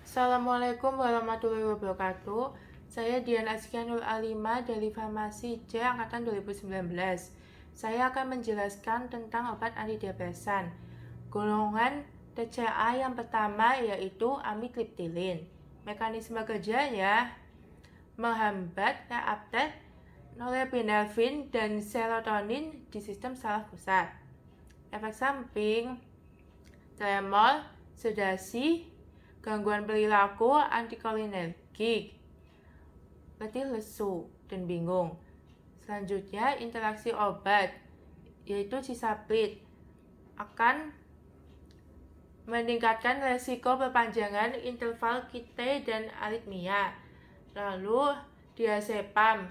Assalamualaikum warahmatullahi wabarakatuh. Saya Dian Azkianul Alima dari Farmasi C Angkatan 2019. Saya akan menjelaskan tentang obat antidepresan. Golongan TCA yang pertama yaitu amitriptilin. Mekanisme kerjanya menghambat reuptake norepinefrin dan serotonin di sistem saraf pusat. Efek samping tremor, sedasi, gangguan perilaku antikolinergik, letih lesu, dan bingung. Selanjutnya, interaksi obat, yaitu cisalpid, akan meningkatkan resiko perpanjangan interval QT dan aritmia. Lalu, diazepam,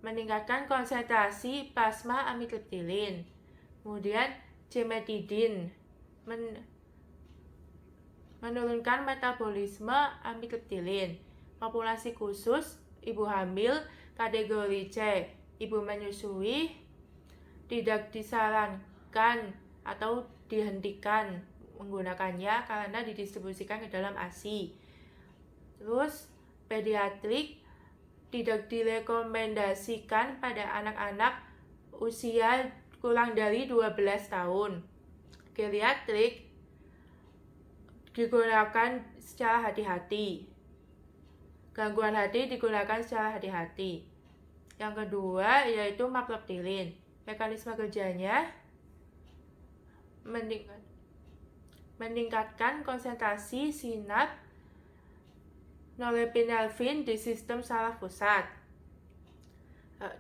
meningkatkan konsentrasi plasma amitriptilin. Kemudian, cimetidin, menurunkan metabolisme amitriptilin. Populasi khusus ibu hamil kategori C, ibu menyusui, tidak disarankan atau dihentikan menggunakannya karena didistribusikan ke dalam ASI. Terus pediatrik tidak direkomendasikan pada anak-anak usia kurang dari 12 tahun. Geriatrik digunakan secara hati-hati. Gangguan hati digunakan secara hati-hati. Yang kedua yaitu maproptilin. Mekanisme kerjanya meningkatkan konsentrasi sinap norepinefrin di sistem saraf pusat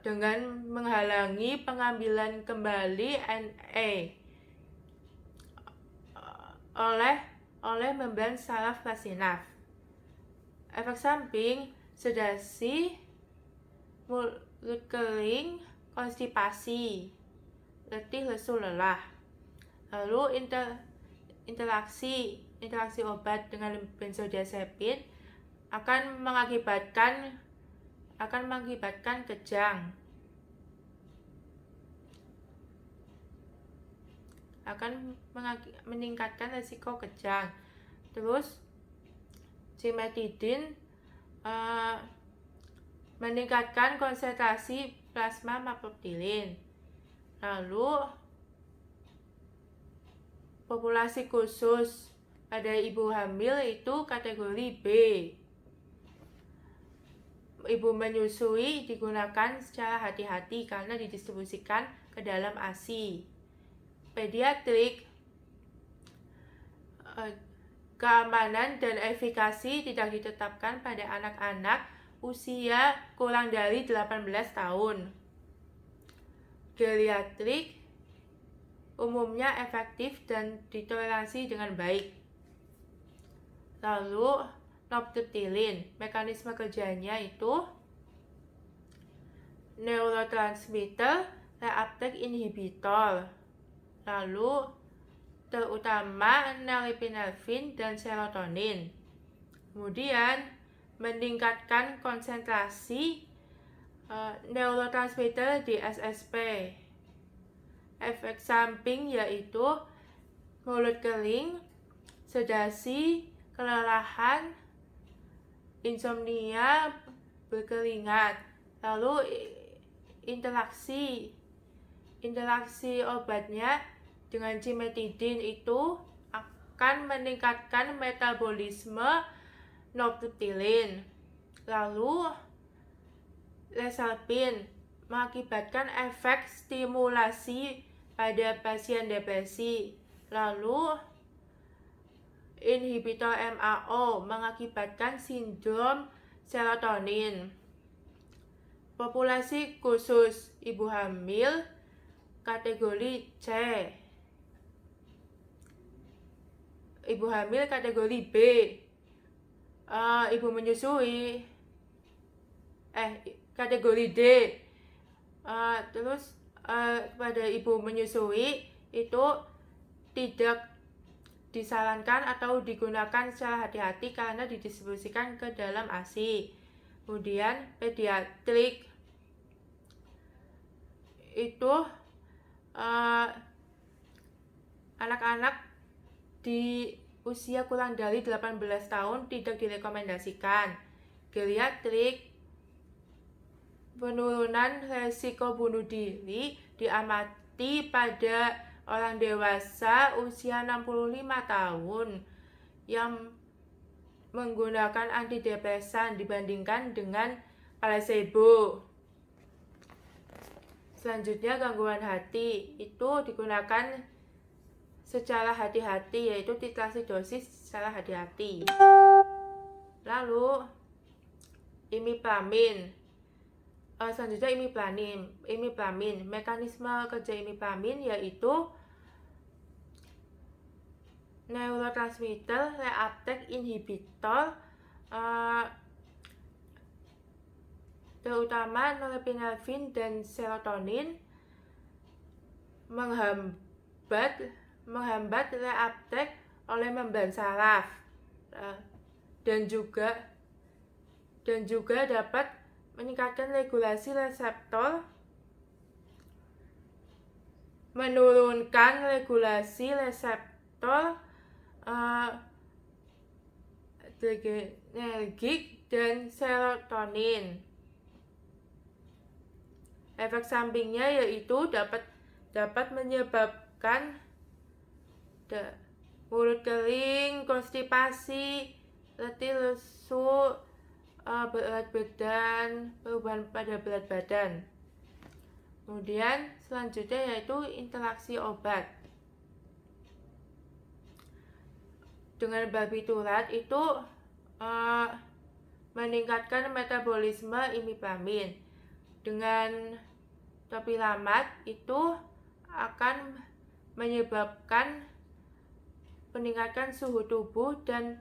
dengan menghalangi pengambilan kembali Na oleh membran saraf prasinaf. Efek samping sedasi, mulut kering, konstipasi, letih lesu lelah. Lalu interaksi obat dengan benzodiazepin akan mengakibatkan kejang, akan meningkatkan risiko kejang. Terus cimetidin meningkatkan konsentrasi plasma maproptilin. Lalu populasi khusus pada ibu hamil itu kategori B. Ibu menyusui digunakan secara hati-hati karena didistribusikan ke dalam ASI. Pediatrik, keamanan dan efikasi tidak ditetapkan pada anak-anak usia kurang dari 18 tahun. Geriatrik umumnya efektif dan ditoleransi dengan baik. Lalu nortriptilin, mekanisme kerjanya itu neurotransmitter reuptake inhibitor. Lalu terutama norepinefrin dan serotonin. Kemudian meningkatkan konsentrasi neurotransmitter di SSP. Efek samping yaitu mulut kering, sedasi, kelelahan, insomnia, berkeringat. Lalu interaksi obatnya dengan cimetidin itu akan meningkatkan metabolisme nortriptilin. Lalu leserpin mengakibatkan efek stimulasi pada pasien depresi. Lalu inhibitor MAO mengakibatkan sindrom serotonin. Populasi khusus ibu hamil kategori C. Ibu hamil kategori B. Ibu menyusui kategori D. Terus pada ibu menyusui itu tidak disarankan atau digunakan secara hati-hati karena didistribusikan ke dalam ASI. Kemudian pediatrik itu anak-anak usia kurang dari 18 tahun tidak direkomendasikan. Geriatrik, penurunan resiko bunuh diri diamati pada orang dewasa usia 65 tahun yang menggunakan antidepresan dibandingkan dengan placebo. Selanjutnya, gangguan hati itu digunakan secara hati-hati, yaitu titrasi dosis secara hati-hati. Lalu imiplamin. Selanjutnya imiplamin. Mekanisme kerja imiplamin yaitu neurotransmitter reuptake inhibitor, terutama norepinefrin dan serotonin, menghambat reuptake oleh membran saraf, dan juga dapat meningkatkan regulasi reseptor, menurunkan regulasi reseptor adrenergik dan serotonin. Efek sampingnya yaitu dapat menyebabkan mulut kering, konstipasi, letih, lesu, berat badan, perubahan pada berat badan. Kemudian selanjutnya yaitu interaksi obat. Dengan barbiturat itu meningkatkan metabolisme imiplamin. Dengan topiramate itu akan menyebabkan peningkatan suhu tubuh dan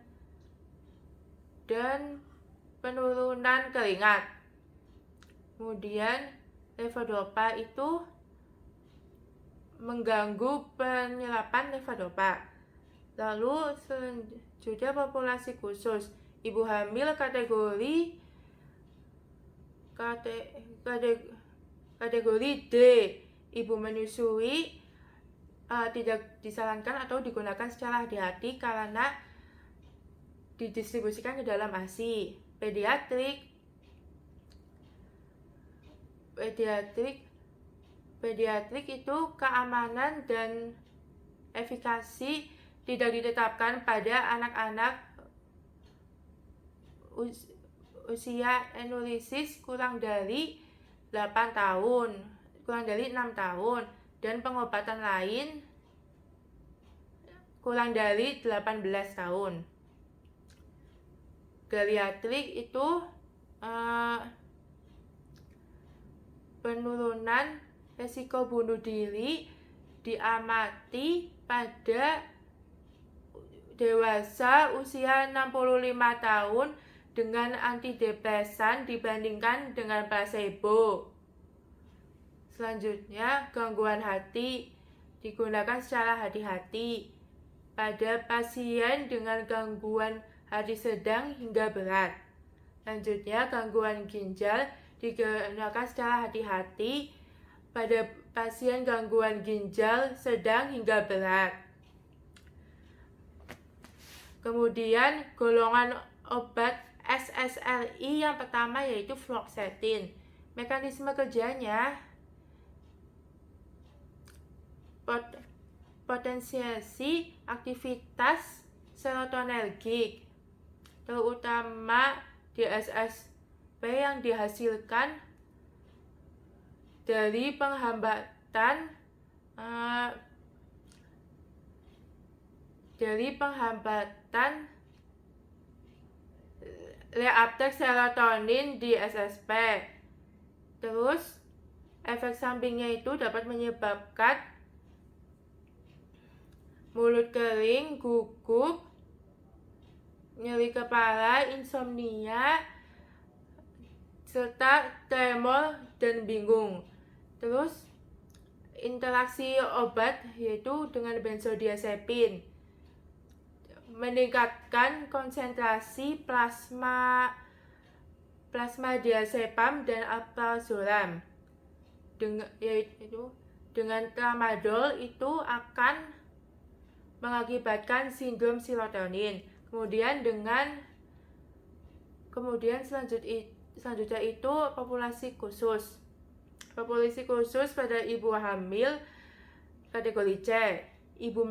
penurunan keringat. Kemudian levodopa itu mengganggu penyerapan levodopa. Lalu selanjutnya populasi khusus, ibu hamil kategori D, ibu menyusui tidak disarankan atau digunakan secara hati-hati karena didistribusikan ke dalam ASI. Pediatrik itu keamanan dan efikasi tidak ditetapkan pada anak-anak usia enulisis kurang dari 6 tahun, dan pengobatan lain kurang dari 18 tahun. Geriatrik itu penurunan risiko bunuh diri diamati pada dewasa usia 65 tahun dengan antidepresan dibandingkan dengan placebo. Selanjutnya, gangguan hati digunakan secara hati-hati pada pasien dengan gangguan hati sedang hingga berat. Selanjutnya, gangguan ginjal digunakan secara hati-hati pada pasien gangguan ginjal sedang hingga berat. Kemudian, golongan obat SSRI yang pertama yaitu fluoxetine. Mekanisme kerjanya potensiasi aktivitas serotonergik, terutama DSSP yang dihasilkan dari penghambatan reuptake serotonin di SSP. Terus efek sampingnya itu dapat menyebabkan mulut kering, gugup, nyeri kepala, insomnia, serta tremor dan bingung. Terus interaksi obat yaitu dengan benzodiazepin, meningkatkan konsentrasi plasma diazepam dan alprazolam. Dengan tramadol itu akan mengakibatkan sindrom serotonin. Kemudian selanjutnya itu populasi khusus. Populasi khusus pada ibu hamil kategori C. Ibu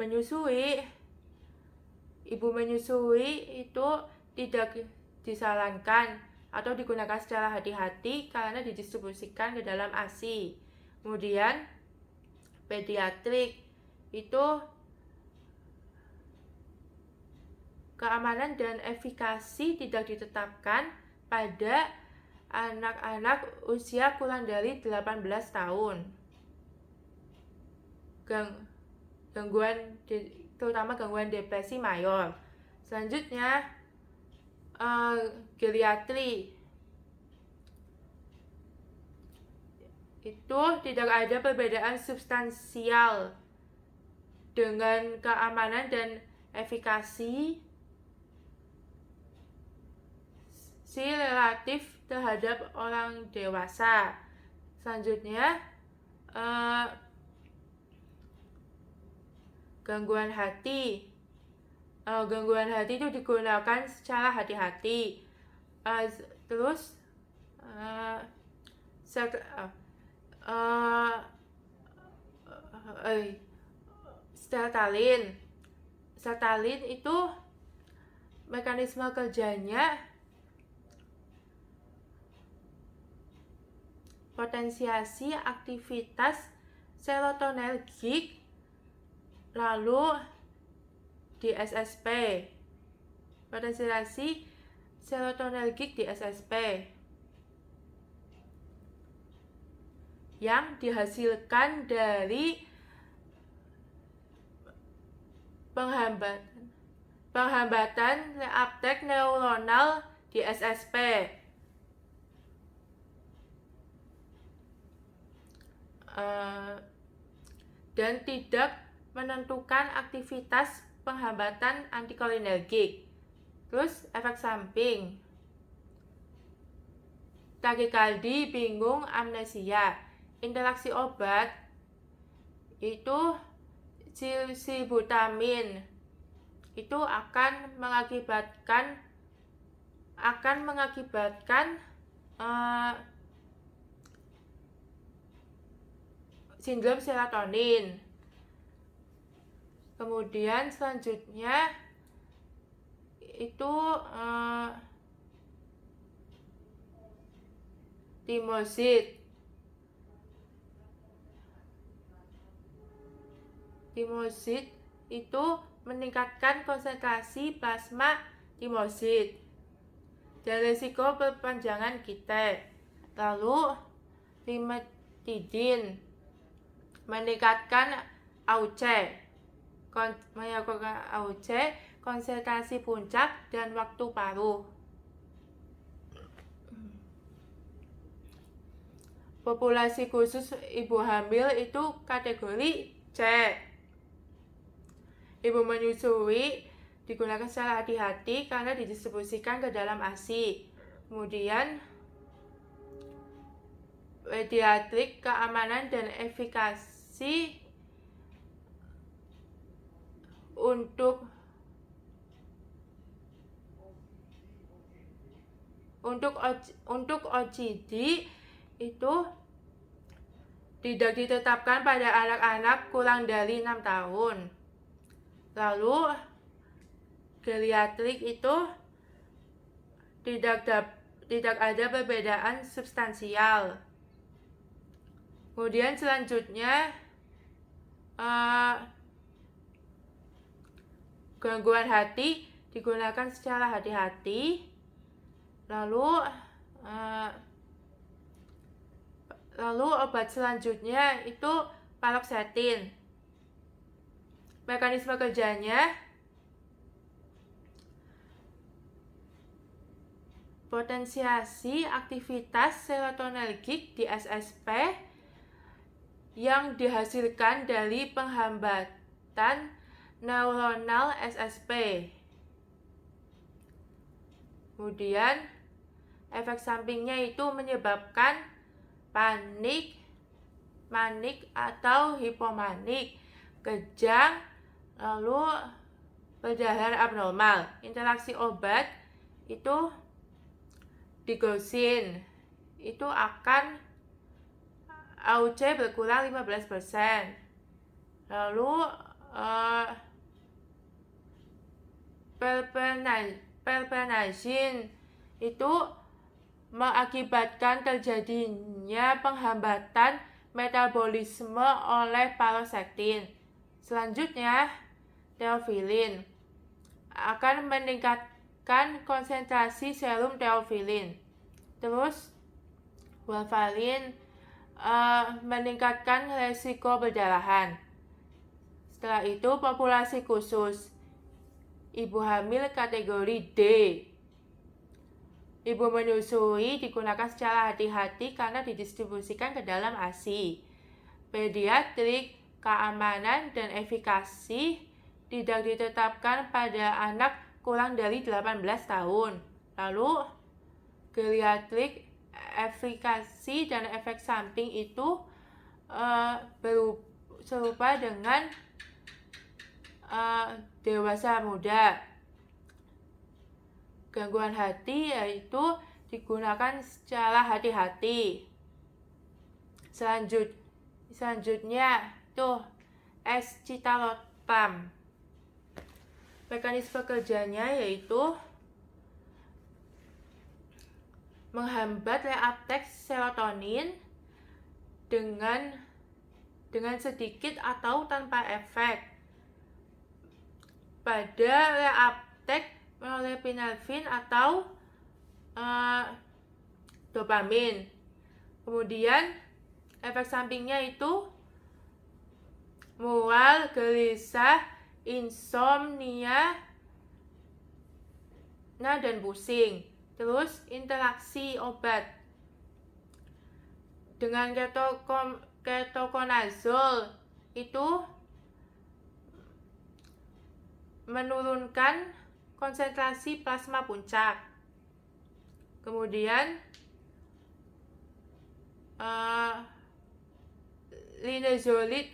menyusui itu tidak disarankan atau digunakan secara hati-hati karena didistribusikan ke dalam ASI. Kemudian pediatrik itu keamanan dan efikasi tidak ditetapkan pada anak-anak usia kurang dari 18 tahun. Terutama gangguan depresi mayor. Selanjutnya geriatri itu tidak ada perbedaan substansial dengan keamanan dan efikasi relatif terhadap orang dewasa. Selanjutnya gangguan hati. Gangguan hati itu digunakan secara hati-hati. Terus sertalin itu mekanisme kerjanya potensiasi aktivitas serotonergik lalu di SSP. Potensiasi serotonergik di SSP yang dihasilkan dari penghambatan reaptek neuronal di SSP. Dan tidak menentukan aktivitas penghambatan antikolinergik. Terus efek samping takikardi, bingung, amnesia. Interaksi obat itu sibutamin itu akan mengakibatkan sindrom serotonin. Kemudian selanjutnya itu timosid. Timosid itu meningkatkan konsentrasi plasma timosid dan risiko perpanjangan kita. Lalu limetidin meningkatkan AUC, konsentrasi puncak dan waktu paruh. Populasi khusus ibu hamil itu kategori C. Ibu menyusui digunakan secara hati-hati karena didistribusikan ke dalam ASI. Kemudian pediatrik, keamanan dan efikasi untuk OGD itu tidak ditetapkan pada anak-anak kurang dari 6 tahun. Lalu geriatrik itu tidak ada perbedaan substansial. Kemudian selanjutnya gangguan hati digunakan secara hati-hati. Lalu obat selanjutnya itu paroxetin. Mekanisme kerjanya potensiasi aktivitas serotonergik di SSP yang dihasilkan dari penghambatan neuronal SSP. Kemudian efek sampingnya itu menyebabkan panik, manik atau hipomanik, kejang, lalu perdarahan abnormal. Interaksi obat itu digosin itu akan AUC berkurang 15%. Lalu perphenazine itu mengakibatkan terjadinya penghambatan metabolisme oleh paroxetin. Selanjutnya, theophylline akan meningkatkan konsentrasi serum theophylline. Terus, warfarin meningkatkan resiko perdarahan. Setelah itu, populasi khusus. Ibu hamil kategori D. Ibu menyusui digunakan secara hati-hati karena didistribusikan ke dalam ASI. Pediatrik, keamanan dan efikasi tidak ditetapkan pada anak kurang dari 18 tahun. Lalu, geriatrik, efikasi dan efek samping itu serupa dengan dewasa muda. Gangguan hati yaitu digunakan secara hati-hati. Selanjutnya tuh escitalopram. Mekanisme kerjanya yaitu menghambat reuptake serotonin dengan sedikit atau tanpa efek pada reuptake norepinefrin atau dopamin. Kemudian efek sampingnya itu mual, gelisah, insomnia, dan pusing. Terus interaksi obat dengan ketoconazole itu menurunkan konsentrasi plasma puncak. Kemudian linezolid,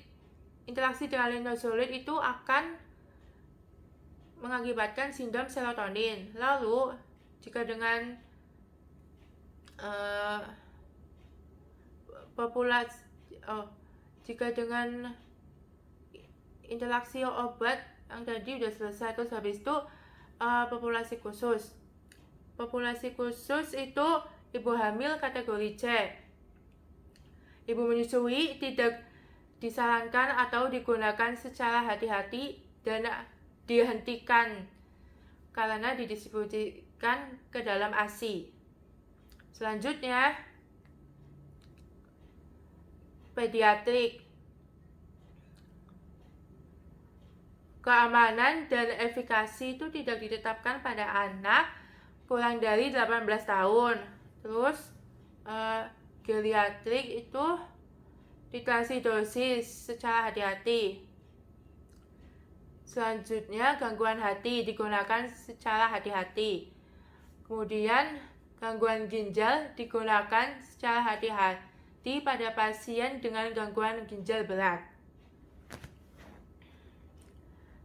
interaksi dengan linezolid itu akan mengakibatkan sindrom serotonin. Lalu jika dengan interaksi obat yang tadi udah selesai, terus habis itu populasi khusus. Populasi khusus itu ibu hamil kategori C. Ibu menyusui tidak disarankan atau digunakan secara hati-hati dan dihentikan karena didistribusikan ke dalam ASI. Selanjutnya, pediatrik. Keamanan dan efikasi itu tidak ditetapkan pada anak kurang dari 18 tahun. Terus geriatrik itu dikasih dosis secara hati-hati. Selanjutnya gangguan hati digunakan secara hati-hati. Kemudian gangguan ginjal digunakan secara hati-hati pada pasien dengan gangguan ginjal berat.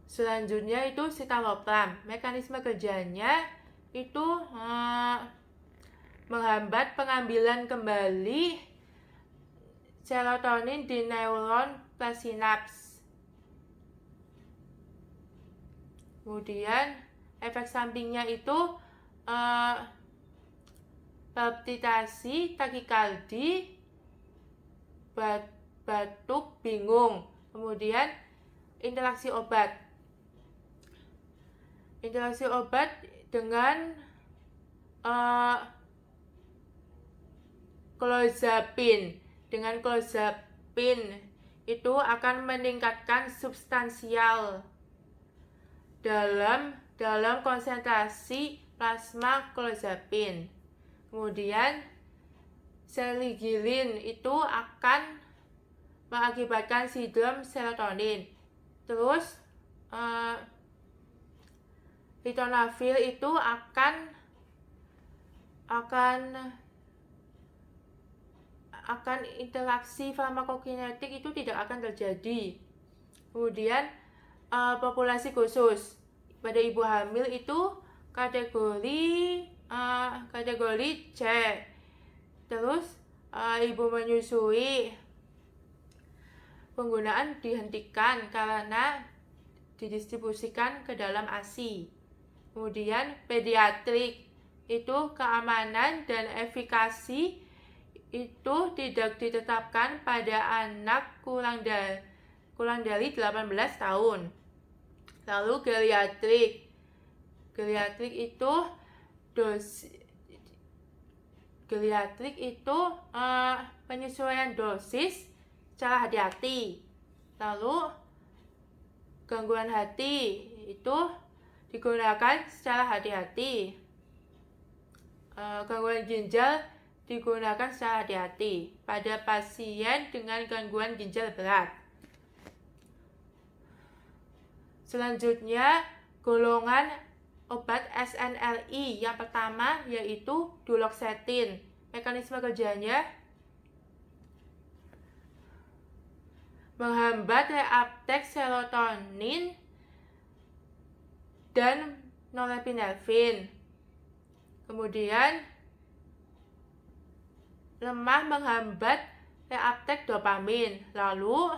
Selanjutnya itu citalopram. Mekanisme kerjanya itu menghambat pengambilan kembali serotonin di neuron presinaps. Kemudian efek sampingnya itu palpitasi, takikardi, batuk, bingung. Kemudian interaksi obat. Interaksi obat dengan clozapine. Dengan clozapine itu akan meningkatkan substansial dalam konsentrasi plasma clozapine. Kemudian seligilin itu akan mengakibatkan sindrom serotonin. Terus ritonavir itu akan interaksi farmakokinetik itu tidak akan terjadi. Kemudian populasi khusus. Pada ibu hamil itu kategori C. Terus ibu menyusui, penggunaan dihentikan karena didistribusikan ke dalam ASI. Kemudian pediatrik itu keamanan dan efikasi itu tidak ditetapkan pada anak kurang dari 18 tahun. Lalu geriatrik itu penyesuaian dosis secara hati-hati. Lalu gangguan hati itu digunakan secara hati-hati. Gangguan ginjal digunakan secara hati-hati pada pasien dengan gangguan ginjal berat. Selanjutnya, golongan obat SNRI yang pertama yaitu duloxetin. Mekanisme kerjanya menghambat reuptake serotonin dan norepinefrin. Kemudian lemah menghambat reuptake dopamin, lalu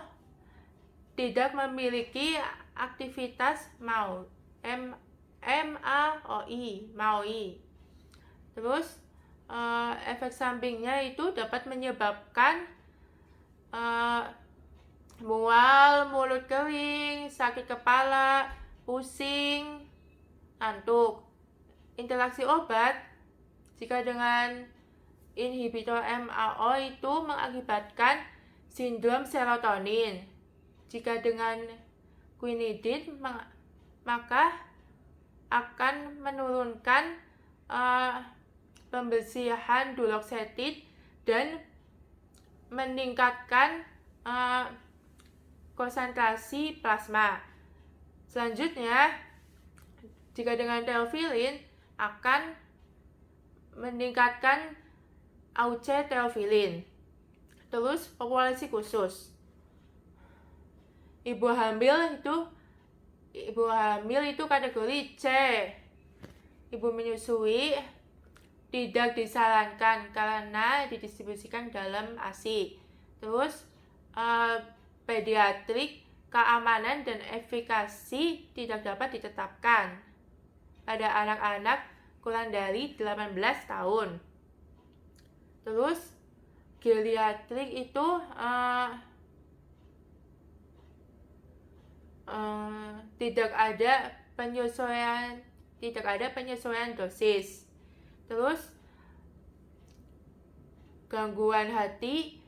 tidak memiliki aktivitas MAOI. Terus efek sampingnya itu dapat menyebabkan mual, mulut kering, sakit kepala, pusing, ngantuk. Interaksi obat jika dengan inhibitor MAO itu mengakibatkan sindrom serotonin. Jika dengan quinidin maka akan menurunkan pembersihan duloxetin dan meningkatkan konsentrasi plasma. Selanjutnya, jika dengan teofilin akan meningkatkan auceteofilin. Terus populasi khusus. Ibu hamil itu kategori C. Ibu menyusui tidak disarankan karena didistribusikan dalam ASI. Terus pediatrik, keamanan dan efikasi tidak dapat ditetapkan pada anak-anak kurang dari 18 tahun. Terus geriatrik itu tidak ada penyesuaian dosis. Terus gangguan hati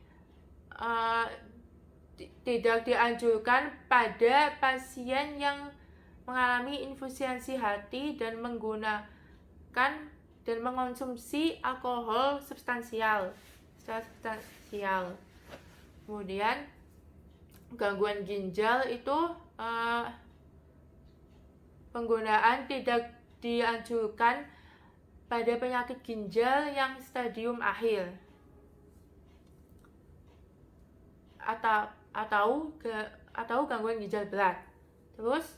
tidak dianjurkan pada pasien yang mengalami insufisiensi hati dan mengonsumsi alkohol substansial. Kemudian gangguan ginjal itu penggunaan tidak dianjurkan pada penyakit ginjal yang stadium akhir atau gangguan ginjal berat. Terus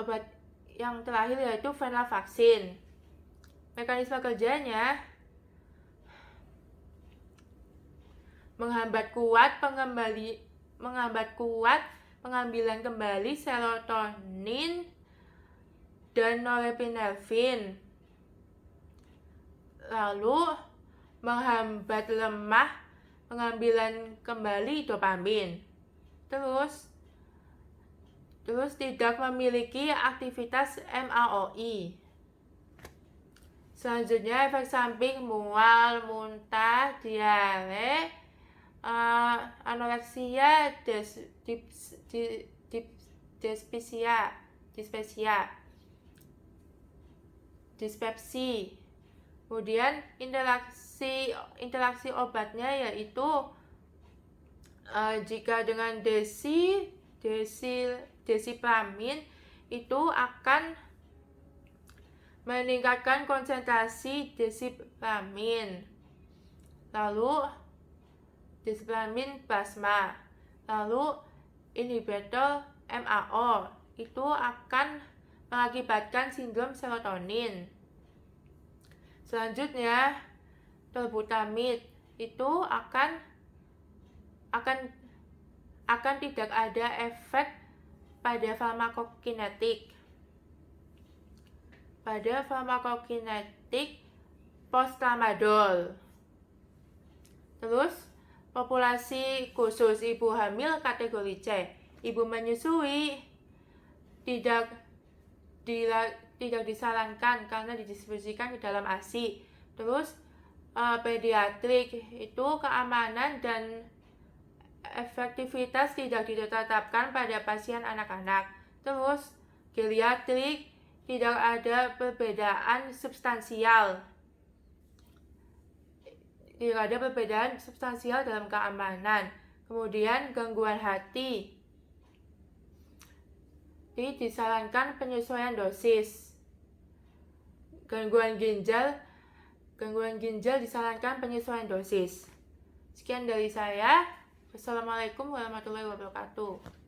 obat yang terakhir yaitu venlafaxine. Mekanisme kerjanya menghambat kuat pengambilan kembali serotonin dan norepinefrin. Lalu menghambat lemah pengambilan kembali dopamin. Terus tidak memiliki aktivitas MAOI. Selanjutnya efek samping mual, muntah, diare, anoreksia, dispepsi. Kemudian interaksi obatnya yaitu jika dengan desipramin itu akan meningkatkan konsentrasi desipramin. Lalu desipramin plasma. Lalu inhibitor MAO itu akan mengakibatkan sindrom serotonin. Selanjutnya, tolbutamide itu akan tidak ada efek pada farmakokinetik. Pada farmakokinetik post-tramadol. Terus, populasi khusus ibu hamil kategori C. Ibu menyusui tidak disarankan karena didistribusikan ke dalam ASI. Terus, pediatrik itu keamanan dan efektivitas tidak ditetapkan pada pasien anak-anak. Terus, geriatrik tidak ada perbedaan substansial. Tidak ada perbedaan substansial dalam keamanan. Kemudian gangguan hati. Jadi disarankan penyesuaian dosis. Gangguan ginjal disarankan penyesuaian dosis. Sekian dari saya. Wassalamualaikum warahmatullahi wabarakatuh.